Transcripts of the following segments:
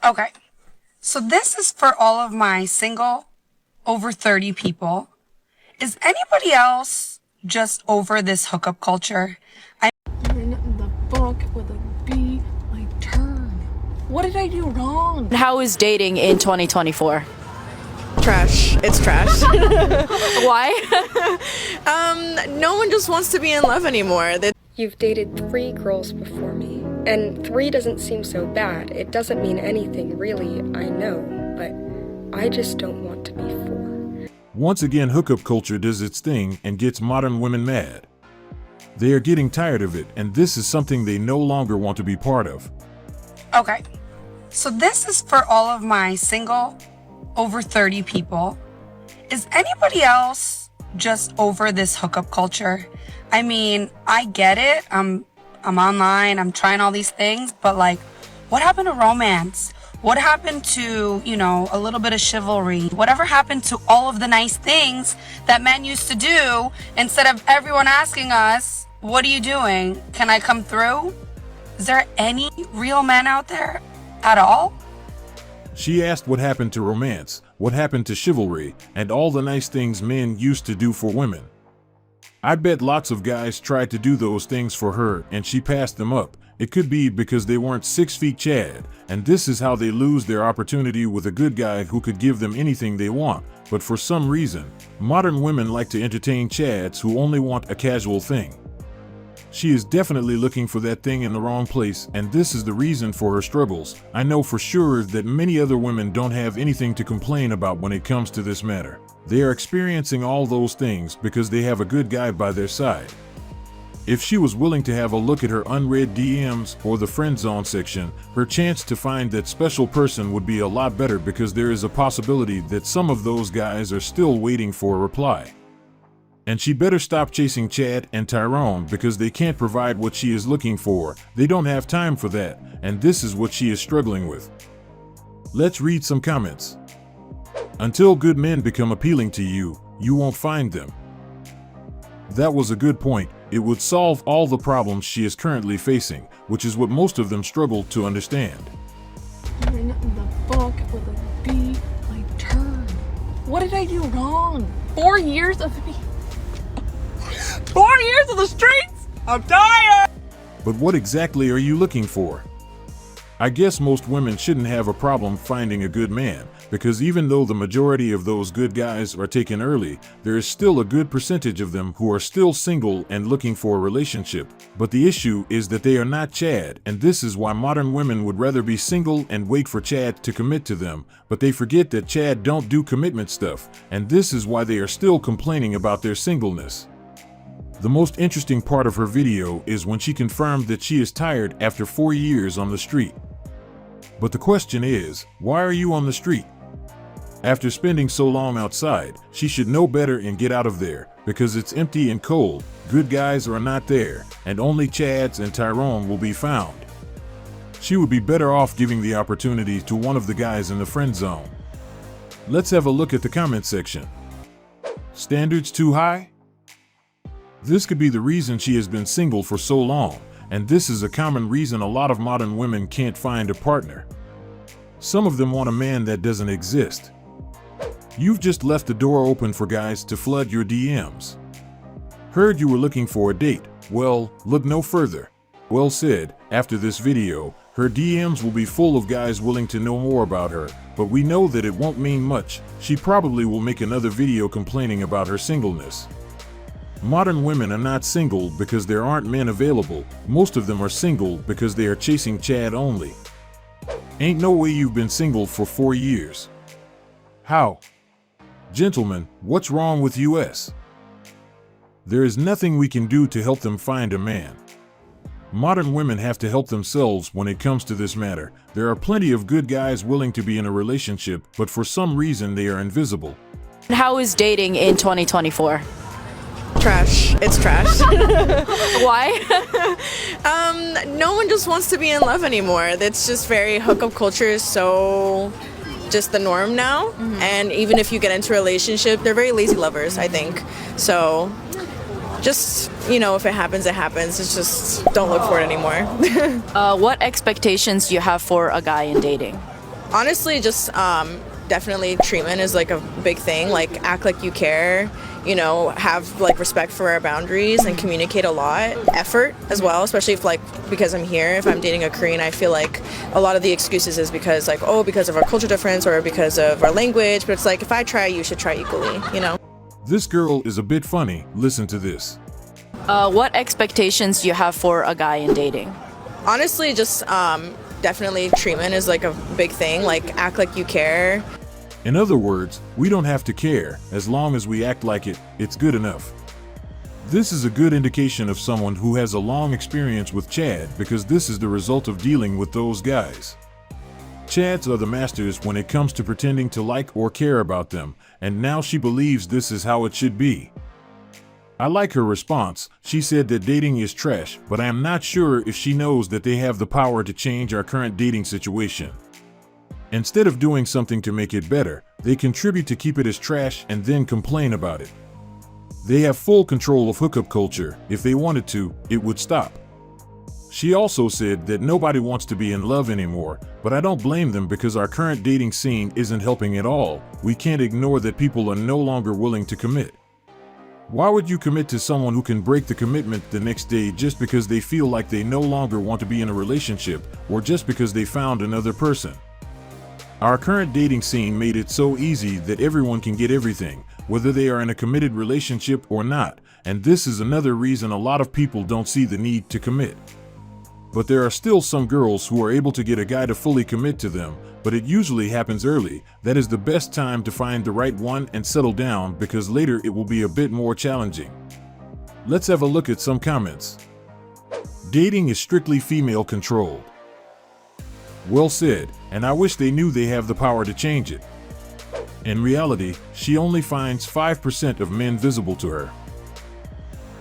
Okay, so this is for all of my single over 30 people. Is anybody else just over this hookup culture? In the book with a B, my turn. What did I do wrong? How is dating in 2024? Trash. It's trash. Why? No one just wants to be in love anymore. You've dated 3 girls before me, and 3 doesn't seem so bad. It doesn't mean anything, really, I know, but I just don't want to be 4. Once again, hookup culture does its thing and gets modern women mad. They are getting tired of it, and this is something they no longer want to be part of. Okay, so this is for all of my single over 30 people. Is anybody else just over this hookup culture? I mean, I get it. I'm online, I'm trying all these things, but like, what happened to romance? What happened to, a little bit of chivalry? Whatever happened to all of the nice things that men used to do instead of everyone asking us, what are you doing? Can I come through? Is there any real men out there at all? She asked what happened to romance, what happened to chivalry, and all the nice things men used to do for women. I bet lots of guys tried to do those things for her and she passed them up. It could be because they weren't 6 feet Chad, and this is how they lose their opportunity with a good guy who could give them anything they want. But for some reason, modern women like to entertain Chads who only want a casual thing. She is definitely looking for that thing in the wrong place, and this is the reason for her struggles. I know for sure that many other women don't have anything to complain about when it comes to this matter. They are experiencing all those things because they have a good guy by their side. If she was willing to have a look at her unread DMs or the friend zone section, her chance to find that special person would be a lot better, because there is a possibility that some of those guys are still waiting for a reply. And she better stop chasing Chad and Tyrone because they can't provide what she is looking for. They don't have time for that, and this is what she is struggling with. Let's read some comments. Until good men become appealing to you, you won't find them. That was a good point. It would solve all the problems she is currently facing, which is what most of them struggle to understand. In the book with a B, my turn. What did I do wrong? 4 years of me. 4 years of the streets? I'm tired! But what exactly are you looking for? I guess most women shouldn't have a problem finding a good man, because even though the majority of those good guys are taken early, there is still a good percentage of them who are still single and looking for a relationship. But the issue is that they are not Chad, and this is why modern women would rather be single and wait for Chad to commit to them, but they forget that Chad don't do commitment stuff, and this is why they are still complaining about their singleness. The most interesting part of her video is when she confirmed that she is tired after 4 years on the street. But the question is, why are you on the street? After spending so long outside, she should know better and get out of there, because it's empty and cold, good guys are not there, and only Chads and Tyrone will be found. She would be better off giving the opportunity to one of the guys in the friend zone. Let's have a look at the comment section. Standards too high? This could be the reason she has been single for so long, and this is a common reason a lot of modern women can't find a partner. Some of them want a man that doesn't exist. You've just left the door open for guys to flood your DMs. Heard you were looking for a date. Well, look no further. Well said. After this video, her DMs will be full of guys willing to know more about her, but we know that it won't mean much. She probably will make another video complaining about her singleness. Modern women are not single because there aren't men available. Most of them are single because they are chasing Chad only. Ain't no way you've been single for 4 years. How? Gentlemen, what's wrong with US? There is nothing we can do to help them find a man. Modern women have to help themselves when it comes to this matter. There are plenty of good guys willing to be in a relationship, but for some reason they are invisible. How is dating in 2024? Trash. It's trash. Why? No one just wants to be in love anymore. It's just very hookup culture is so just the norm now. And even if you get into a relationship, they're very lazy lovers, I think. So just, if it happens, it happens. It's just don't look for it anymore. What expectations do you have for a guy in dating? Honestly, just definitely treatment is like a big thing. Like act like you care, have like respect for our boundaries and communicate a lot. Effort as well, especially if like because I'm here, if I'm dating a Korean, I feel like a lot of the excuses is because like, oh, because of our culture difference or because of our language. But it's like if I try, you should try equally. This girl is a bit funny. Listen to this. What expectations do you have for a guy in dating? Honestly, just definitely treatment is like a big thing. Like act like you care. In other words, we don't have to care. As long as we act like it's good enough. This is a good indication of someone who has a long experience with Chad because this is the result of dealing with those guys. Chads are the masters when it comes to pretending to like or care about them, and now she believes this is how it should be. I like her response. She said that dating is trash, but I am not sure if she knows that they have the power to change our current dating situation. Instead of doing something to make it better, they contribute to keep it as trash and then complain about it. They have full control of hookup culture. If they wanted to, it would stop. She also said that nobody wants to be in love anymore, but I don't blame them because our current dating scene isn't helping at all. We can't ignore that people are no longer willing to commit. Why would you commit to someone who can break the commitment the next day just because they feel like they no longer want to be in a relationship or just because they found another person? Our current dating scene made it so easy that everyone can get everything, whether they are in a committed relationship or not, and this is another reason a lot of people don't see the need to commit. But there are still some girls who are able to get a guy to fully commit to them, but it usually happens early. That is the best time to find the right one and settle down because later it will be a bit more challenging. Let's have a look at some comments. Dating is strictly female controlled. Well said, and I wish they knew they have the power to change it. In reality, she only finds 5% of men visible to her.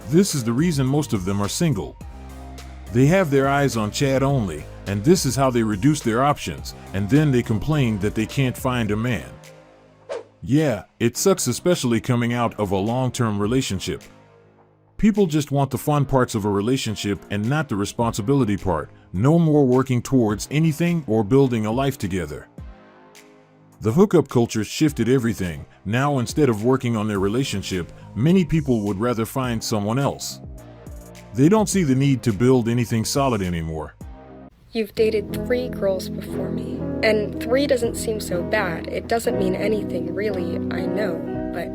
This is the reason most of them are single. They have their eyes on Chad only, and this is how they reduce their options, and then they complain that they can't find a man. Yeah, it sucks, especially coming out of a long-term relationship. People just want the fun parts of a relationship and not the responsibility part. No more working towards anything or building a life together. The hookup culture shifted everything. Now, instead of working on their relationship, many people would rather find someone else. They don't see the need to build anything solid anymore. You've dated 3 girls before me, and 3 doesn't seem so bad. It doesn't mean anything, really, I know, but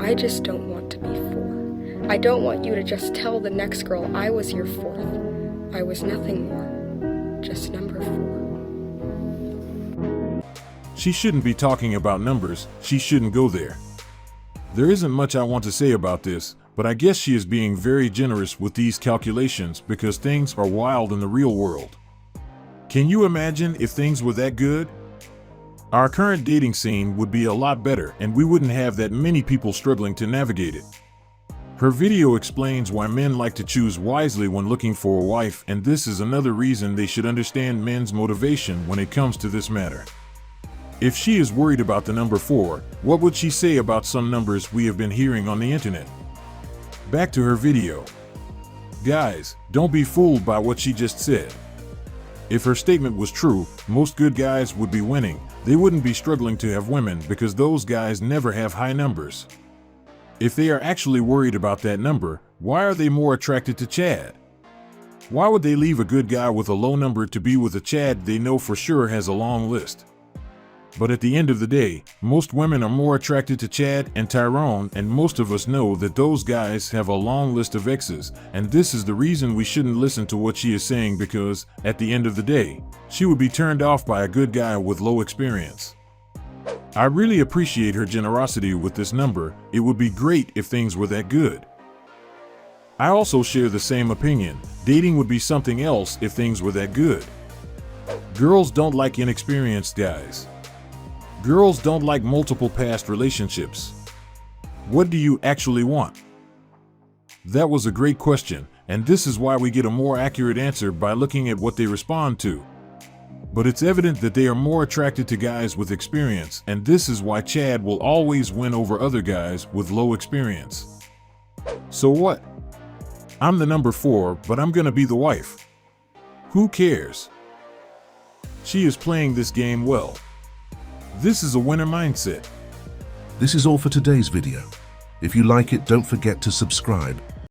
I just don't want to be 4. I don't want you to just tell the next girl I was your 4th. I was nothing more, just number 4. She shouldn't be talking about numbers. She shouldn't go there. There isn't much I want to say about this, but I guess she is being very generous with these calculations because things are wild in the real world. Can you imagine if things were that good? Our current dating scene would be a lot better and we wouldn't have that many people struggling to navigate it. Her video explains why men like to choose wisely when looking for a wife, and this is another reason they should understand men's motivation when it comes to this matter. If she is worried about the number 4, what would she say about some numbers we have been hearing on the internet? Back to her video. Guys, don't be fooled by what she just said. If her statement was true, most good guys would be winning. They wouldn't be struggling to have women because those guys never have high numbers. If they are actually worried about that number, why are they more attracted to Chad? Why would they leave a good guy with a low number to be with a Chad they know for sure has a long list? But at the end of the day, most women are more attracted to Chad and Tyrone, and most of us know that those guys have a long list of exes, and this is the reason we shouldn't listen to what she is saying because, at the end of the day, she would be turned off by a good guy with low experience. I really appreciate her generosity with this number. It would be great if things were that good. I also share the same opinion. Dating would be something else if things were that good. Girls don't like inexperienced guys. Girls don't like multiple past relationships. What do you actually want? That was a great question, and this is why we get a more accurate answer by looking at what they respond to. But it's evident that they are more attracted to guys with experience, and this is why Chad will always win over other guys with low experience. So what? I'm the number 4, but I'm gonna be the wife. Who cares? She is playing this game well. This is a winner mindset. This is all for today's video. If you like it, don't forget to subscribe